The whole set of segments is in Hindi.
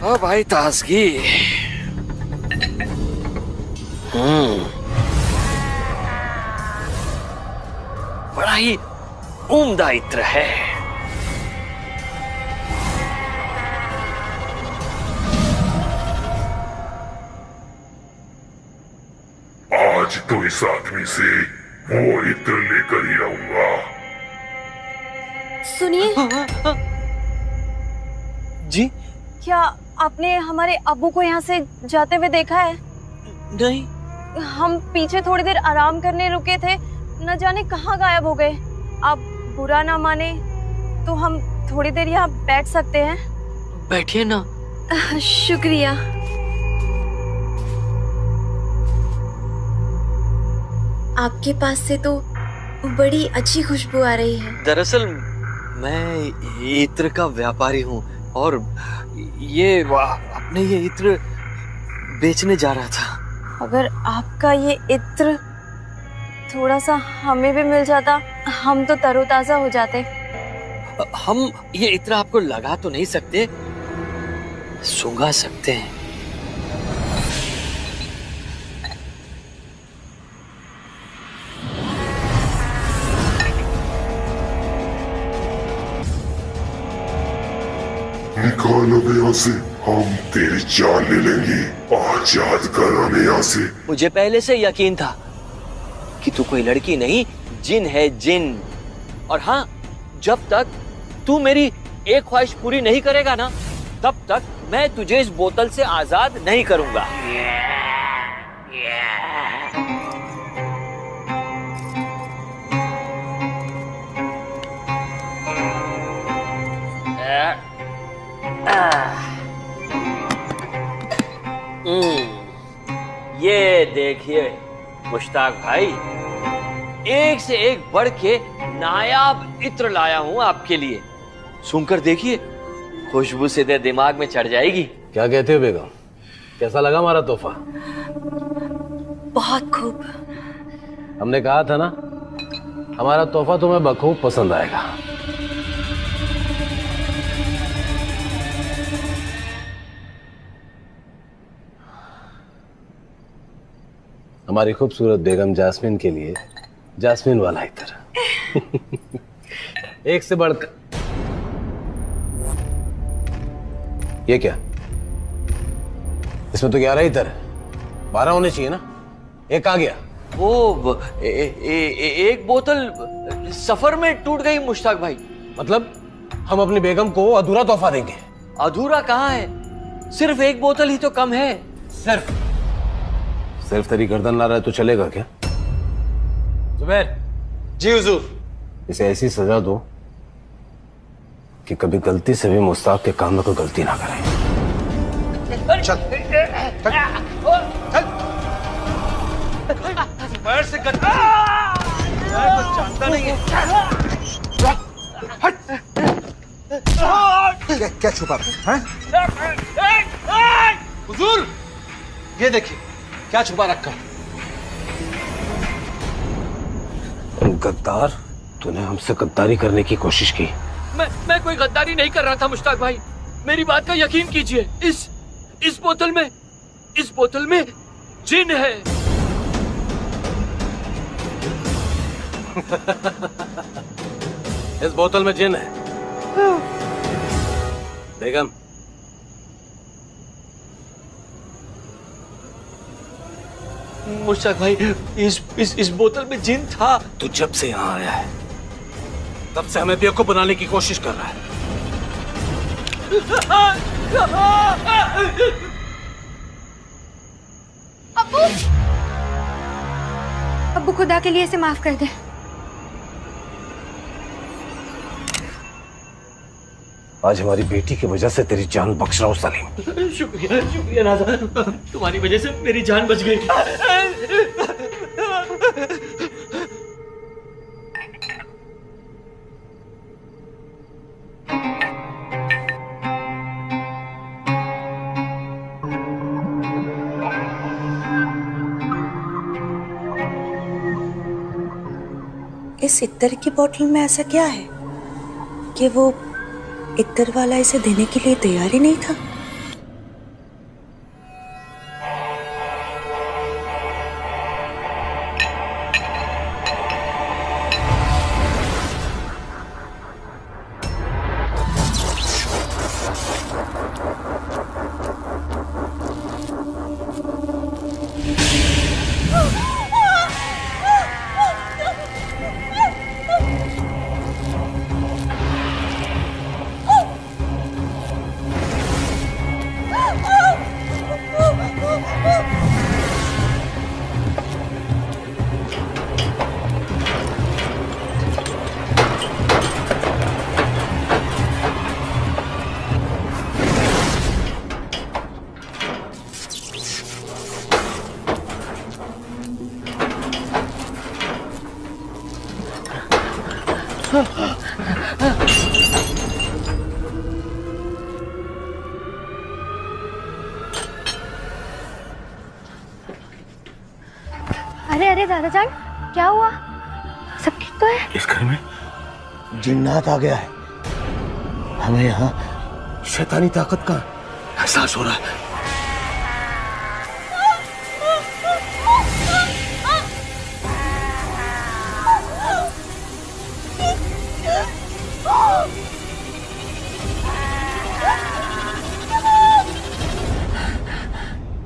ओ भाई ताजगी। बड़ा ही उम्दा इत्र है। आज तो इस आदमी से वो इत्र लेकर ही आऊंगा। सुनिए, जी? क्या आपने हमारे अब्बू को यहाँ से जाते हुए देखा है? नहीं। हम पीछे थोड़ी देर आराम करने रुके थे, न जाने कहाँ गायब हो गए। आप बुरा ना माने तो हम थोड़ी देर यहाँ बैठ सकते हैं? बैठिए ना। शुक्रिया। आपके पास से तो बड़ी अच्छी खुशबू आ रही है। दरअसल मैं इत्र का व्यापारी हूँ और अपने ये इत्र बेचने जा रहा था। अगर आपका ये इत्र थोड़ा सा हमें भी मिल जाता, हम तो तरोताजा हो जाते। हम ये इत्र आपको लगा तो नहीं सकते, सूंघा सकते हैं। निकाल अब यहाँ से, हम तेरी जान ले लेंगे। आजाद कर हमें यहाँ से। मुझे पहले से यकीन था कि तू कोई लड़की नहीं, जिन है जिन। और हाँ, जब तक तू मेरी एक ख्वाहिश पूरी नहीं करेगा ना, तब तक मैं तुझे इस बोतल से आजाद नहीं करूंगा। ये देखिए मुश्ताक भाई, एक से एक बढ़ के नायाब इत्र लाया हूँ आपके लिए। सुनकर देखिए, खुशबू सीधे दिमाग में चढ़ जाएगी। क्या कहते हो बेगम, कैसा लगा हमारा तोहफा? बहुत खूब। हमने कहा था ना, हमारा तोहफा तुम्हें बखूब पसंद आएगा। हमारी खूबसूरत बेगम जास्मीन के लिए जास्मीन वाला इत्र। एक से बढ़कर। ये क्या? इसमें तो 11 इत्र है, 12 होने चाहिए ना। एक आ गया। वो एक बोतल सफर में टूट गई मुश्ताक भाई। मतलब हम अपनी बेगम को अधूरा तोहफा देंगे? अधूरा कहाँ है, सिर्फ एक बोतल ही तो कम है। सिर्फ तेरी गर्दन ला रहा है तो चलेगा क्या? जुबैर। जी हुजूर। इसे ऐसी सजा दो कि कभी गलती से भी मुस्ताक के काम में कोई गलती ना करे। चल पैर से मैं कुछ जानता नहीं है। क्या छुपा रखा है? हुजूर, ये देखिए क्या छुपा रखा है। गद्दार, तूने हमसे गद्दारी करने की कोशिश की। मैं कोई गद्दारी नहीं कर रहा था मुश्ताक भाई, मेरी बात का यकीन कीजिए। इस बोतल में जिन है। इस बोतल में जिन है। बेगम, मुश्ताक भाई, इस बोतल में जिन था। तू जब से यहां आया है तब से हमें बेवकूफ बनाने की कोशिश कर रहा है। अब्बू, अब्बू खुदा के लिए इसे माफ कर दे। आज हमारी बेटी की वजह से तेरी जान बख्श रहा हूं सलीम। शुक्रिया नाज़ा, तुम्हारी वजह से मेरी जान बच गई। इस इत्तर की बोतल में ऐसा क्या है कि वो इत्तर वाला इसे देने के लिए तैयार ही नहीं था? अरे अरे दादाजान, क्या हुआ? सब ठीक तो है? इस घर में जिन्नात आ गया है। हमें यहाँ शैतानी ताकत का एहसास हो रहा है।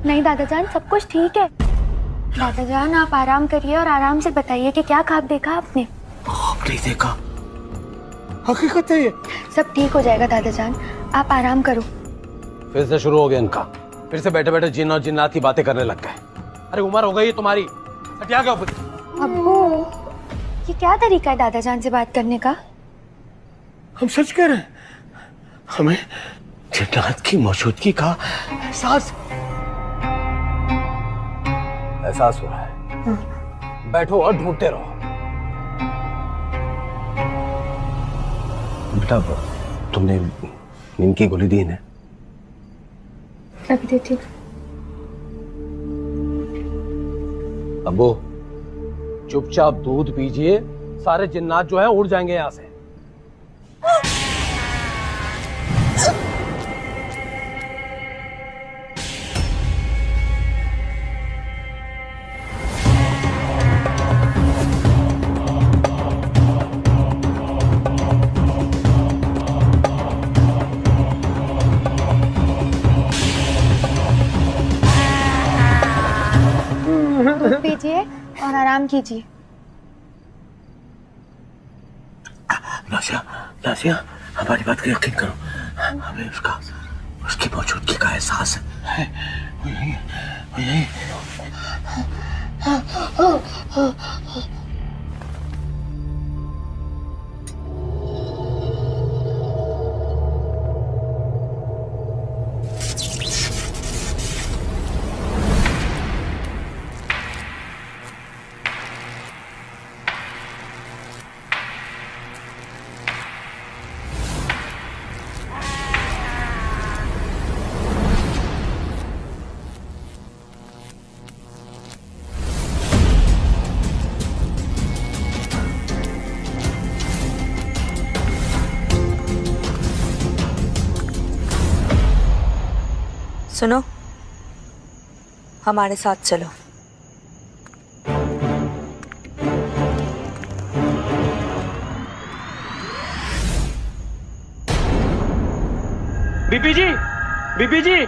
नहीं दादाजान, सब कुछ ठीक है। दादाजान आप आराम करिए और आराम से बताइए कि क्या ख्वाब देखा आपने? ख्वाब नहीं देखा, हकीकत है ये। सब ठीक हो जाएगा दादाजान, आप आराम करो। फिर से शुरू हो गया इनका। फिर से बैठे बैठे जिन्न और जिन्नात की बातें करने लग गए। अरे उम्र हो गई है तुम्हारी, हटिया गया ऊपर। अब्बू, ये क्या तरीका है दादाजान से बात करने का? हम सच कह रहे हैं, हमें जिन्नात की मौजूदगी का एहसास हो रहा है। बैठो और ढूंढते रहो। बेटा, तुमने नींद की गोली दी है? अभी देती हूँ। अब्बू, चुपचाप दूध पीजिए, सारे जिन्नात जो है उड़ जाएंगे यहाँ से। दूध पीजिए और आराम कीजिए। नासिया, नासिया, हमारी बात का यकीन करो। हमें उसकी मौजूदगी का एहसास है। वो यही। सुनो, हमारे साथ चलो। बीपी जी, बीपी जी।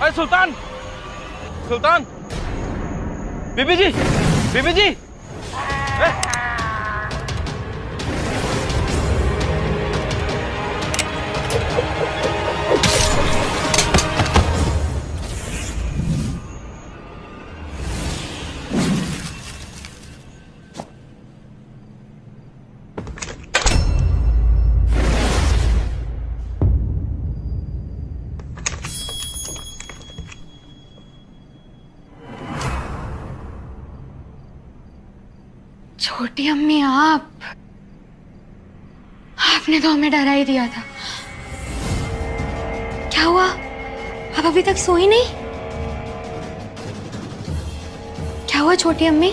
अरे सुल्तान, सुल्तान, बीबी जी, बीबी जी। छोटी अम्मी, आपने तो हमें डरा ही दिया था। क्या हुआ? आप अभी तक सोई नहीं? क्या हुआ छोटी अम्मी?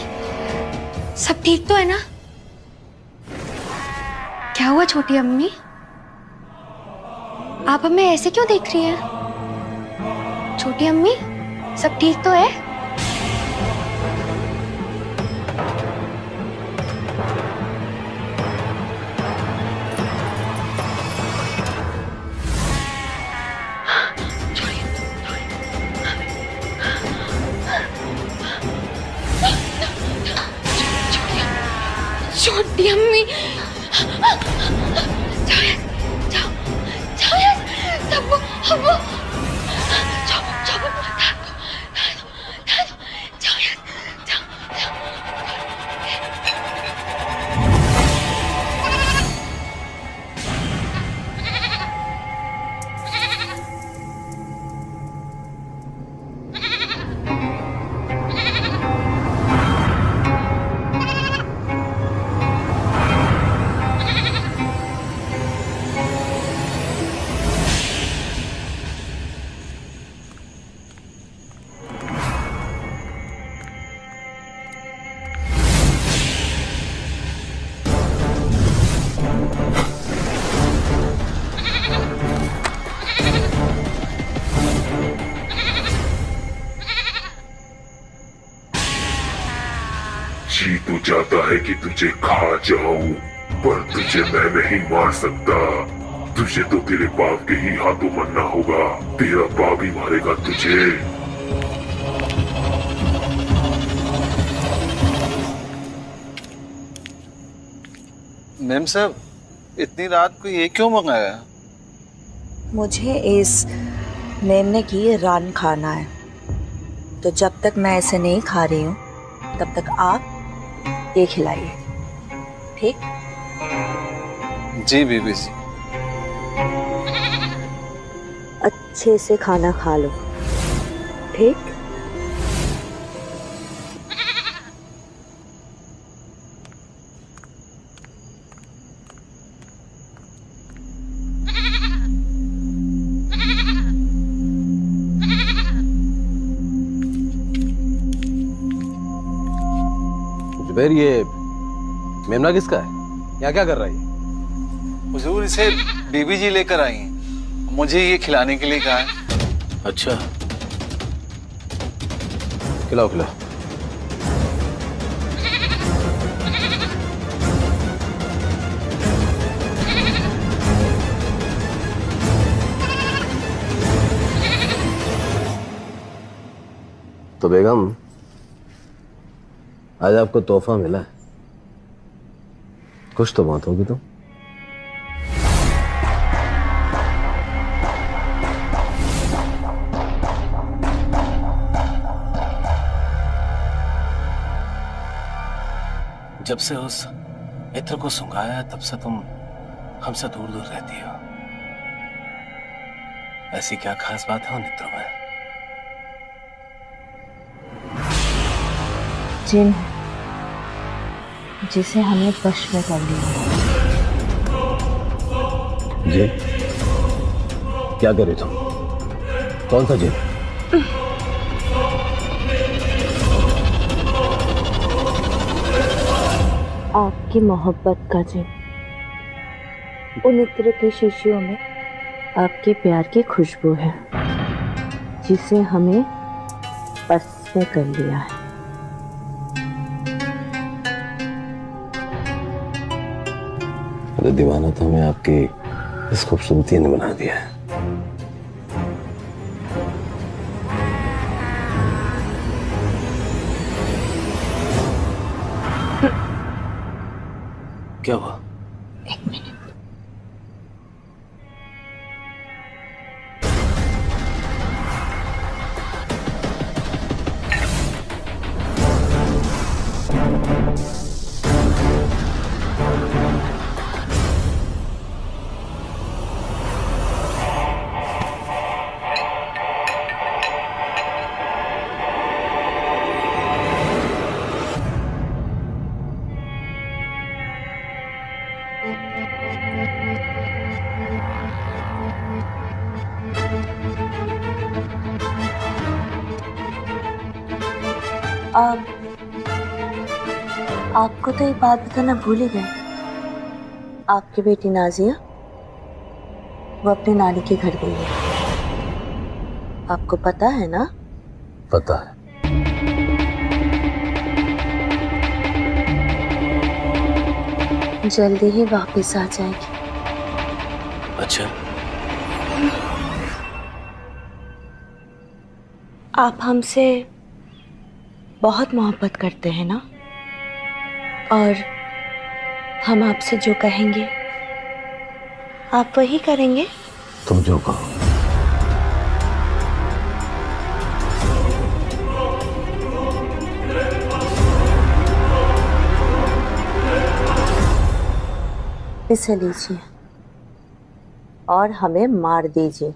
सब ठीक तो है ना? क्या हुआ छोटी अम्मी? आप हमें ऐसे क्यों देख रही हैं? छोटी अम्मी, सब ठीक तो है? छोटी अम्मी, जाओ, जाओ, जाओ, जी तो चाहता है कि तुझे खा जाऊं, पर तुझे मैं नहीं मार सकता। तुझे तो तेरे बाप के ही हाथों मरना होगा। तेरा बाप ही मारेगा तुझे। मैम साहब, इतनी रात को ये क्यों मंगाया? मुझे इस मेमने की रान खाना है, तो जब तक मैं इसे नहीं खा रही हूँ तब तक आप ये खिलाइए, ठीक? जी बीबी जी। अच्छे से खाना खा लो, ठीक? जुबैर, ये मेमना किसका है? यहाँ क्या कर रहा है? हुजूर, इसे बीबी जी लेकर आई हैं। मुझे ये खिलाने के लिए कहा है। अच्छा, खिलाओ खिलाओ। तो बेगम, आज आपको तोहफा मिला है। खुश तो बहुत होगी तुम। जब से उस इत्र को सुंघाया तब से तुम हमसे दूर दूर रहती हो। ऐसी क्या खास बात है उन इत्रों में? जिन जिसे हमें वश में कर लिया। जी, क्या करे तुम? कौन सा जिन? आपकी मोहब्बत का जिन। उन इत्र की शीशियों में आपके प्यार की खुशबू है, जिसे हमें बस में कर लिया है। अरे दीवाना तो हमें आपकी इस खूबसूरती ने बना दिया है। क्या हुआ? एक मिनट। आपको तो एक बात बताना भूल ही गए। आपकी बेटी नाजिया, वो अपनी नानी के घर गई है। आपको पता है ना? पता है। जल्दी ही वापस आ जाएगी। अच्छा, आप हमसे बहुत मोहब्बत करते हैं ना? और हम आपसे जो कहेंगे आप वही करेंगे? तुम जो कहो। इसे लीजिए और हमें मार दीजिए।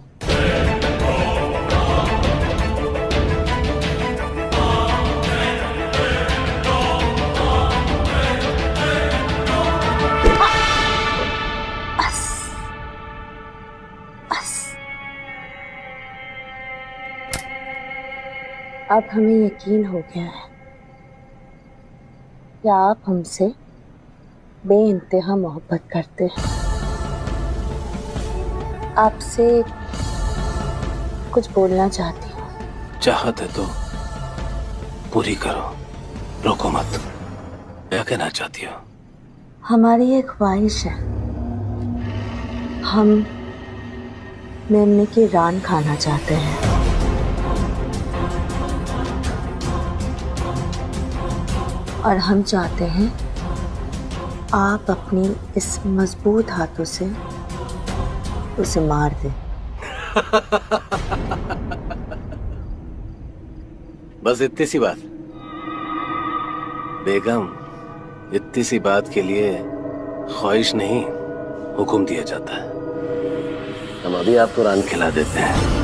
अब हमें यकीन हो गया है कि आप हमसे बेइंतहा मोहब्बत करते हैं। आपसे कुछ बोलना चाहती हूँ। चाहत है तो पूरी करो, रोको मत। क्या कहना चाहती हो? हमारी एक ख्वाहिश है, हम मेमने की रान खाना चाहते हैं। और हम चाहते हैं आप अपनी इस मजबूत हाथों से उसे मार दें। बस इतनी सी बात बेगम, इतनी सी बात के लिए ख्वाहिश नहीं, हुक्म दिया जाता है। हम अभी आपको रान खिला देते हैं।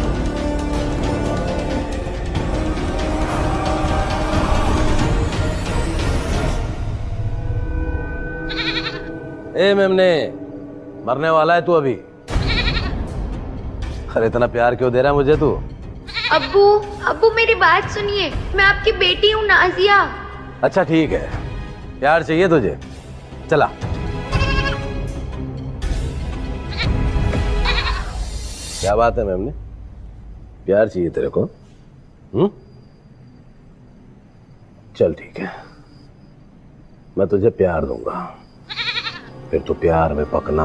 ए मेमने, मरने वाला है तू अभी। अरे इतना प्यार क्यों दे रहा है मुझे तू? अब्बू, अब्बू मेरी बात सुनिए, मैं आपकी बेटी हूँ नाजिया। अच्छा ठीक है, प्यार चाहिए तुझे, चला। क्या बात है मेमने, प्यार चाहिए तेरे को? चल ठीक है, मैं तुझे प्यार दूंगा, फिर तू प्यार में पकना,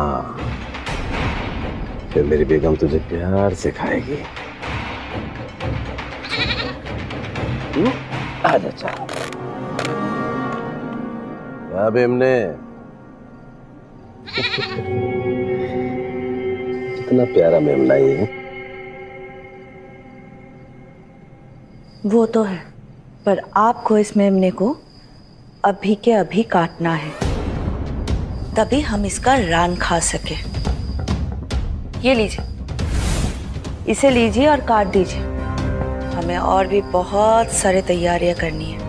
फिर मेरी बेगम तुझे प्यार सिखाएगी। आजा चल। क्या बेमने, कितना प्यारा मेमना ये। वो तो है, पर आपको इस मेमने को अभी के अभी काटना है, तभी हम इसका रान खा सके। ये लीजिए, इसे लीजिए और काट दीजिए। हमें और भी बहुत सारी तैयारियां करनी है।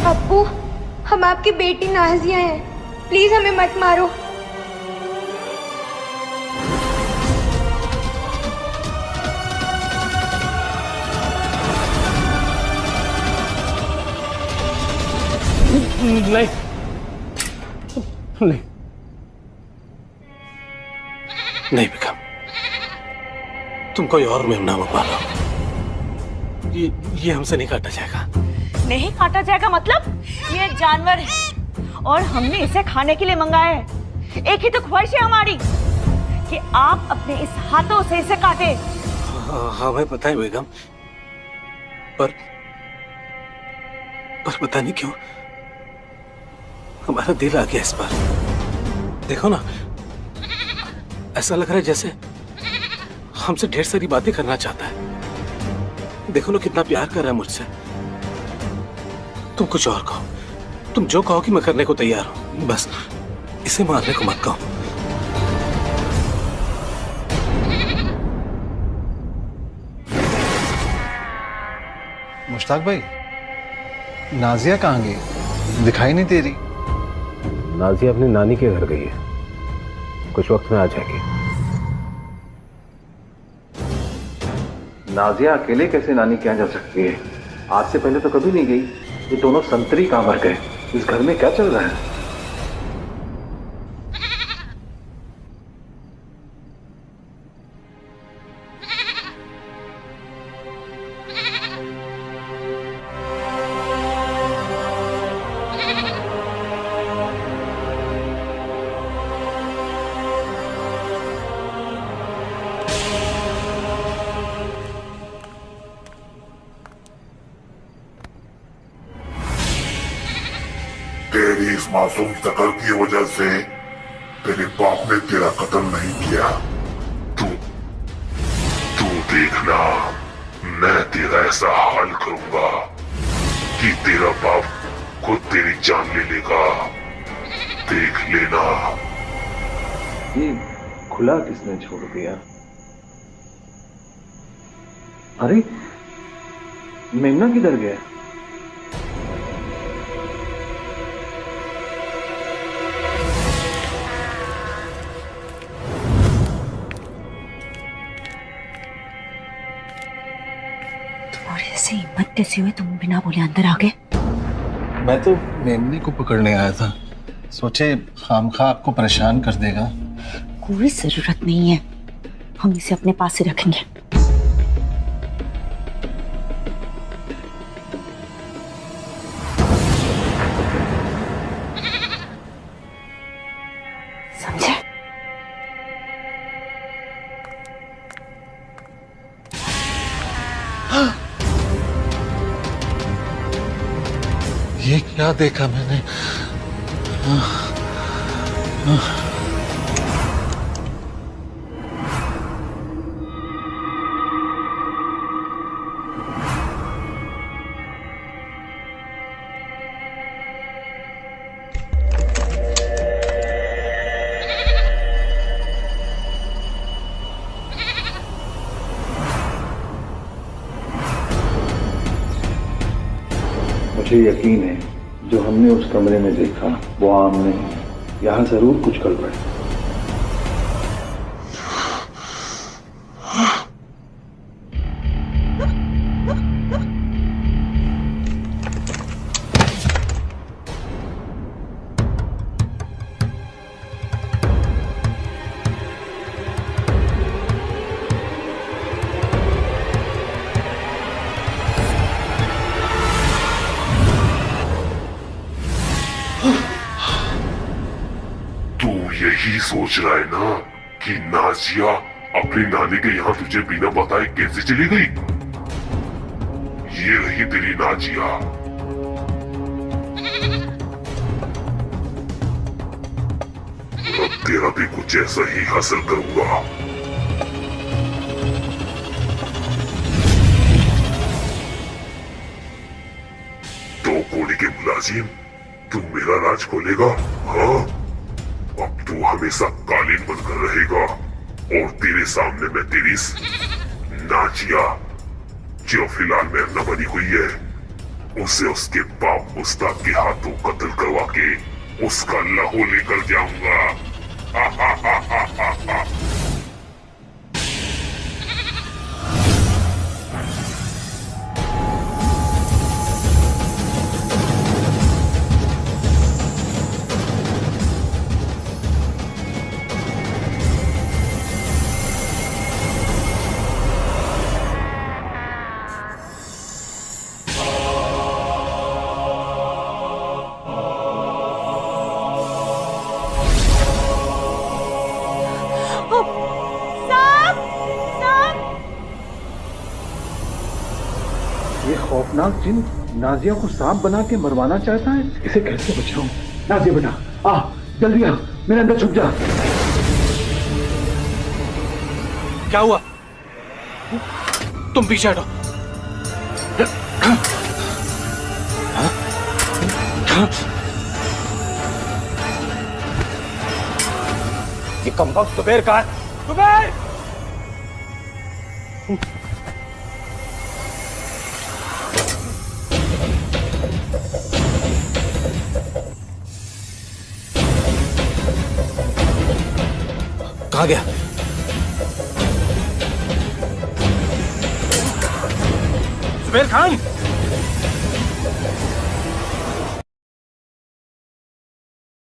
अब्बू, हम आपकी बेटी नाजिया हैं, प्लीज हमें मत मारो। नहीं नहीं नहीं बेगम, तुम कोई और मेमना मंगवा लो। ये हमसे नहीं काटा जाएगा। नहीं काटा जाएगा मतलब? ये जानवर है और हमने इसे खाने के लिए मंगाया है। एक ही तो ख्वाहिश है हमारी कि आप अपने इस हाथों से इसे काटे। हमें पता है बेगम, पर पता नहीं क्यों हमारा दिल आ गया इस पर। देखो ना, ऐसा लग रहा है जैसे हमसे ढेर सारी बातें करना चाहता है। देखो ना कितना प्यार कर रहा है मुझसे। तुम कुछ और कहो, तुम जो कहो कि मैं करने को तैयार हूं, बस इसे मारने को मत कहो। मुश्ताक भाई, नाजिया कहाँ गई? दिखाई नहीं दे रही। नाजिया अपनी नानी के घर गई है, कुछ वक्त में आ जाएगी। नाजिया अकेले कैसे नानी के यहाँ जा सकती है? आज से पहले तो कभी नहीं गई। ये दोनों संतरी कहाँ मर गए? इस घर में क्या चल रहा है? मासूम शकल की वजह से तेरे बाप ने तेरा कत्ल नहीं किया। तू तू देखना, मैं तेरा ऐसा हाल करूंगा कि तेरा बाप खुद तेरी जान ले लेगा। देख लेना। ये खुला किसने छोड़ दिया? अरे मेमना किधर गया? तुम्हारी ऐसी हिम्मत कैसे हुई, तुम बिना बोले अंदर आ गए? मैं तो मेमने को पकड़ने आया था, सोचे खामखा आपको परेशान कर देगा। कोई जरूरत नहीं है, हम इसे अपने पास ही रखेंगे। समझे? ये क्या देखा मैंने? मुझे यकीन है जो हमने उस कमरे में देखा वो आम नहीं, यहाँ जरूर कुछ गड़बड़ है। यही सोच रहा है ना कि नाजिया अपनी नानी के यहाँ तुझे बिना बताए कैसे चली गई? ये रही तेरी नाजिया। अब तेरा भी कुछ ऐसा ही हासिल करूंगा। तो कोड़ी के मुलाजिम, तुम मेरा राज खोलेगा? हाँ, अब तू हमेशा कालीन बनकर रहेगा और तेरे सामने मैं तेरी नाजिया, जो फिलहाल मेमना बनी हुई है, उसे उसके बाप मुस्ताक के हाथों कत्ल करवा के उसका लहू लेकर जाऊंगा। ये खौफनाक जिन नाजिया को सांप बना के मरवाना चाहता है, इसे कैसे बचाऊं? नाजिया बेटा, आ जल्दी आ, मेरे अंदर छुप जा। क्या हुआ? तुम पीछे हटो। ये कमबख्त जुबैर कहाँ है? जुबैर! कहाँ गया? जुबैर खान!